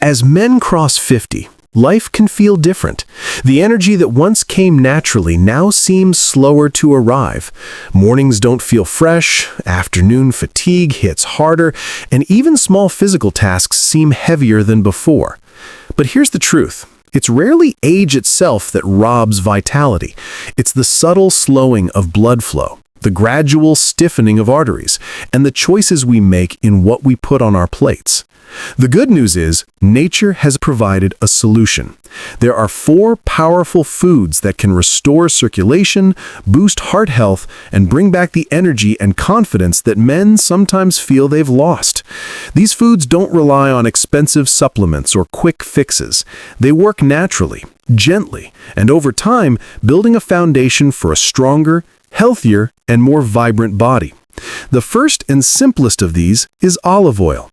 As men cross 50, life can feel different. The energy that once came naturally now seems slower to arrive. Mornings don't feel fresh, afternoon fatigue hits harder, and even small physical tasks seem heavier than before. But here's the truth. It's rarely age itself that robs vitality. It's the subtle slowing of blood flow, the gradual stiffening of arteries, and the choices we make in what we put on our plates. The good news is, nature has provided a solution. There are 4 powerful foods that can restore circulation, boost heart health, and bring back the energy and confidence that men sometimes feel they've lost. These foods don't rely on expensive supplements or quick fixes. They work naturally, gently, and over time, building a foundation for a stronger, healthier, and more vibrant body. The first and simplest of these is olive oil.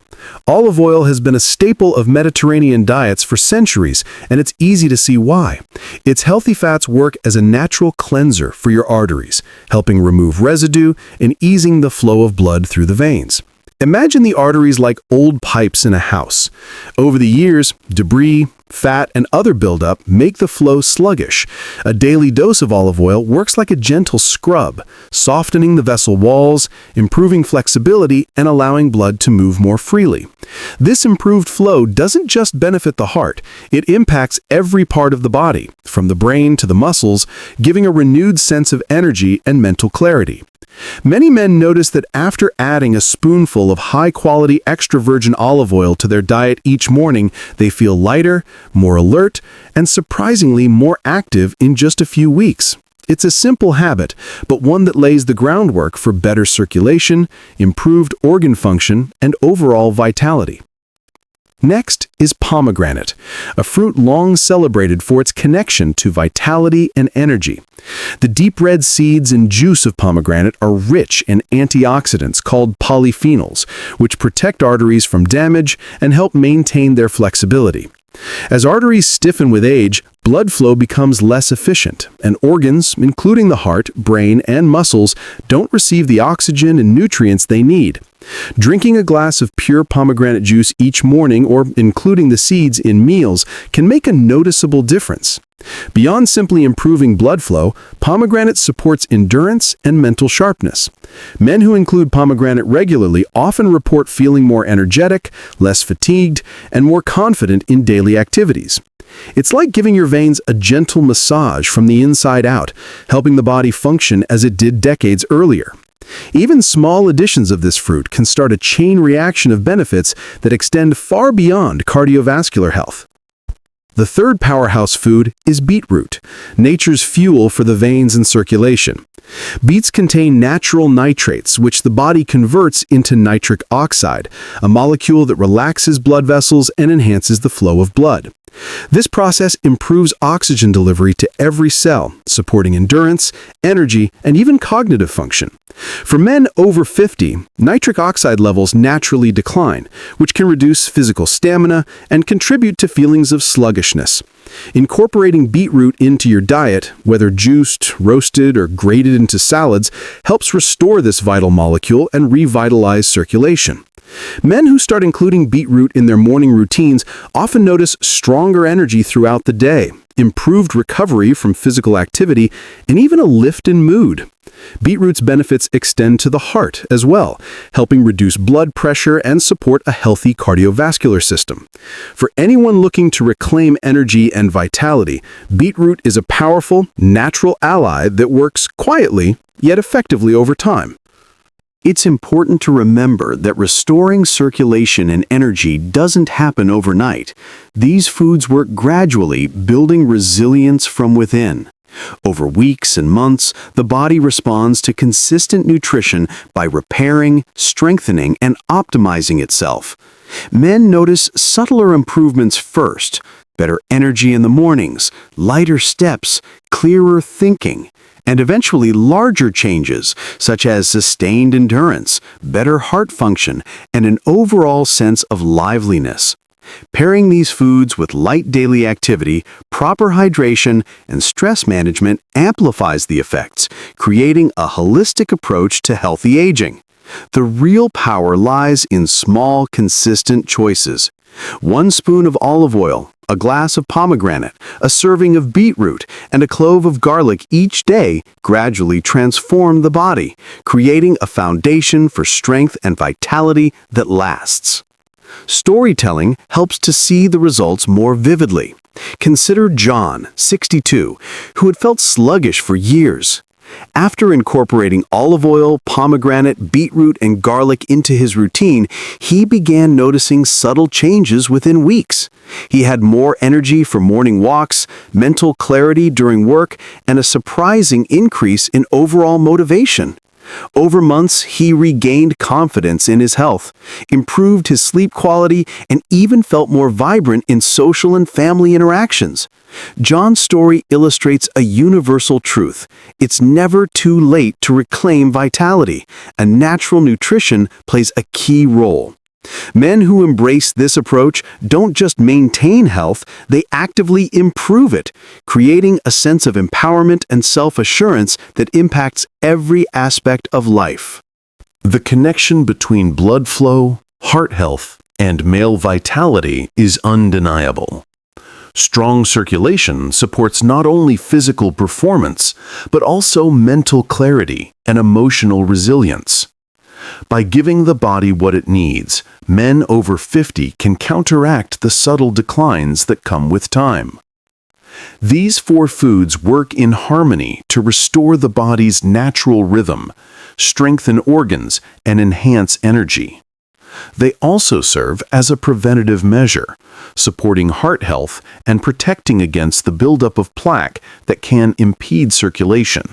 Olive oil has been a staple of Mediterranean diets for centuries, and it's easy to see why. Its healthy fats work as a natural cleanser for your arteries, helping remove residue and easing the flow of blood through the veins. Imagine the arteries like old pipes in a house. Over the years, debris, fat, and other buildup make the flow sluggish. A daily dose of olive oil works like a gentle scrub, softening the vessel walls, improving flexibility, and allowing blood to move more freely. This improved flow doesn't just benefit the heart, it impacts every part of the body, from the brain to the muscles, giving a renewed sense of energy and mental clarity. Many men notice that after adding a spoonful of high-quality extra virgin olive oil to their diet each morning, they feel lighter, more alert, and surprisingly more active in just a few weeks. It's a simple habit, but one that lays the groundwork for better circulation, improved organ function, and overall vitality. Next is pomegranate, a fruit long celebrated for its connection to vitality and energy. The deep red seeds and juice of pomegranate are rich in antioxidants called polyphenols, which protect arteries from damage and help maintain their flexibility. As arteries stiffen with age, blood flow becomes less efficient, and organs, including the heart, brain, and muscles, don't receive the oxygen and nutrients they need. Drinking a glass of pure pomegranate juice each morning, or including the seeds in meals, can make a noticeable difference. Beyond simply improving blood flow, pomegranate supports endurance and mental sharpness. Men who include pomegranate regularly often report feeling more energetic, less fatigued, and more confident in daily activities. It's like giving your veins a gentle massage from the inside out, helping the body function as it did decades earlier. Even small additions of this fruit can start a chain reaction of benefits that extend far beyond cardiovascular health. The third powerhouse food is beetroot, nature's fuel for the veins and circulation. Beets contain natural nitrates, which the body converts into nitric oxide, a molecule that relaxes blood vessels and enhances the flow of blood. This process improves oxygen delivery to every cell, supporting endurance, energy, and even cognitive function. For men over 50, nitric oxide levels naturally decline, which can reduce physical stamina and contribute to feelings of sluggishness. Incorporating beetroot into your diet, whether juiced, roasted, or grated into salads, helps restore this vital molecule and revitalize circulation. Men who start including beetroot in their morning routines often notice stronger energy throughout the day, improved recovery from physical activity, and even a lift in mood. Beetroot's benefits extend to the heart as well, helping reduce blood pressure and support a healthy cardiovascular system. For anyone looking to reclaim energy and vitality, beetroot is a powerful, natural ally that works quietly, yet effectively over time. It's important to remember that restoring circulation and energy doesn't happen overnight. These foods work gradually, building resilience from within. Over weeks and months, the body responds to consistent nutrition by repairing, strengthening, and optimizing itself. Men notice subtler improvements first: better energy in the mornings, lighter steps, clearer thinking, and eventually larger changes, such as sustained endurance, better heart function, and an overall sense of liveliness. Pairing these foods with light daily activity, proper hydration, and stress management amplifies the effects, creating a holistic approach to healthy aging. The real power lies in small, consistent choices. 1 spoon of olive oil, a glass of pomegranate, a serving of beetroot, and a clove of garlic each day gradually transform the body, creating a foundation for strength and vitality that lasts. Storytelling helps to see the results more vividly. Consider John, 62, who had felt sluggish for years. After incorporating olive oil, pomegranate, beetroot, and garlic into his routine, he began noticing subtle changes within weeks. He had more energy for morning walks, mental clarity during work, and a surprising increase in overall motivation. Over months, he regained confidence in his health, improved his sleep quality, and even felt more vibrant in social and family interactions. John's story illustrates a universal truth. It's never too late to reclaim vitality, and natural nutrition plays a key role. Men who embrace this approach don't just maintain health, they actively improve it, creating a sense of empowerment and self-assurance that impacts every aspect of life. The connection between blood flow, heart health, and male vitality is undeniable. Strong circulation supports not only physical performance, but also mental clarity and emotional resilience. By giving the body what it needs, men over 50 can counteract the subtle declines that come with time. These 4 foods work in harmony to restore the body's natural rhythm, strengthen organs, and enhance energy. They also serve as a preventative measure, supporting heart health and protecting against the buildup of plaque that can impede circulation.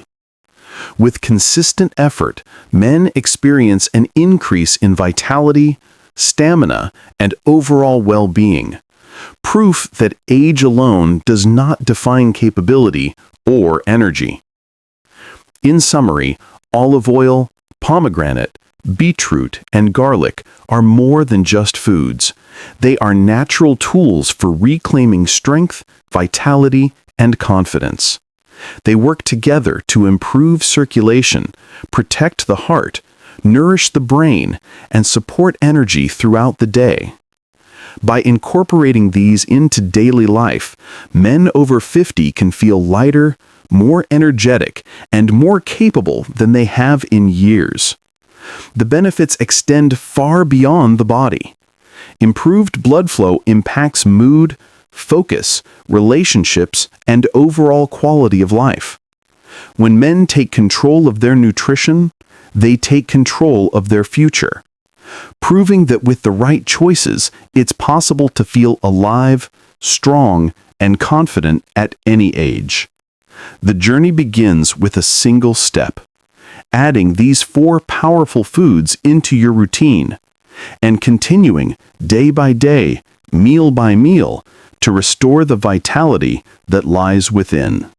With consistent effort, men experience an increase in vitality, stamina, and overall well-being. Proof that age alone does not define capability or energy. In summary, olive oil, pomegranate, beetroot, and garlic are more than just foods. They are natural tools for reclaiming strength, vitality, and confidence. They work together to improve circulation, protect the heart, nourish the brain, and support energy throughout the day. By incorporating these into daily life, men over 50 can feel lighter, more energetic, and more capable than they have in years. The benefits extend far beyond the body. Improved blood flow impacts mood, focus, relationships, and overall quality of life. When men take control of their nutrition, they take control of their future, proving that with the right choices, it's possible to feel alive, strong, and confident at any age. The journey begins with a single step: adding these 4 powerful foods into your routine, and continuing day by day, meal by meal, to restore the vitality that lies within.